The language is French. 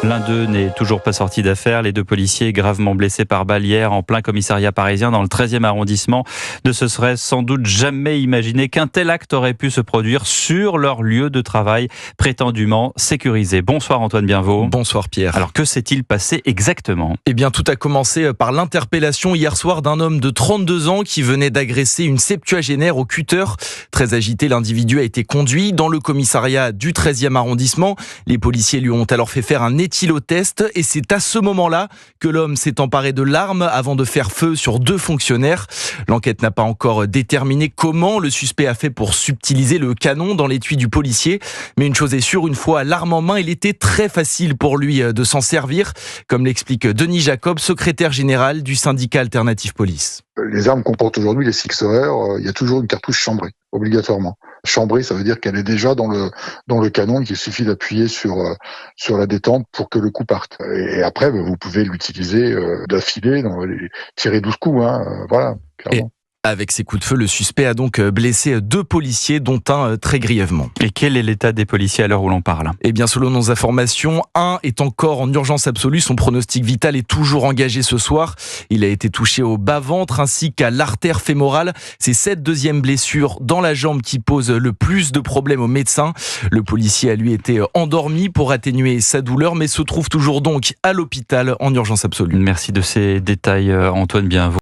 L'un d'eux n'est toujours pas sorti d'affaire. Les deux policiers gravement blessés par balle hier en plein commissariat parisien dans le 13e arrondissement ne se seraient sans doute jamais imaginé qu'un tel acte aurait pu se produire sur leur lieu de travail prétendument sécurisé. Bonsoir Antoine Bienvaux. Bonsoir Pierre. Alors que s'est-il passé exactement ? Eh bien tout a commencé par l'interpellation hier soir d'un homme de 32 ans qui venait d'agresser une septuagénaire au cutter. Très agité, l'individu a été conduit dans le commissariat du 13e arrondissement. Les policiers lui ont alors fait faire un éthylotest et c'est à ce moment-là que l'homme s'est emparé de l'arme avant de faire feu sur deux fonctionnaires. L'enquête n'a pas encore déterminé comment le suspect a fait pour subtiliser le canon dans l'étui du policier. Mais une chose est sûre, une fois l'arme en main, il était très facile pour lui de s'en servir, comme l'explique Denis Jacob, secrétaire général du syndicat Alternative Police. Les armes qu'on porte aujourd'hui, les sixeurs, il y a toujours une cartouche chambrée, obligatoirement. Chambrée, ça veut dire qu'elle est déjà dans le canon et qu'il suffit d'appuyer sur la détente pour que le coup parte. Et après, vous pouvez l'utiliser d'affilée, tirer 12 coups, voilà, clairement. Avec ses coups de feu, le suspect a donc blessé deux policiers, dont un très grièvement. Et quel est l'état des policiers à l'heure où l'on parle ? Eh bien, selon nos informations, un est encore en urgence absolue. Son pronostic vital est toujours engagé ce soir. Il a été touché au bas-ventre ainsi qu'à l'artère fémorale. C'est cette deuxième blessure dans la jambe qui pose le plus de problèmes aux médecins. Le policier a lui été endormi pour atténuer sa douleur, mais se trouve toujours donc à l'hôpital en urgence absolue. Merci de ces détails, Antoine Bienvaux.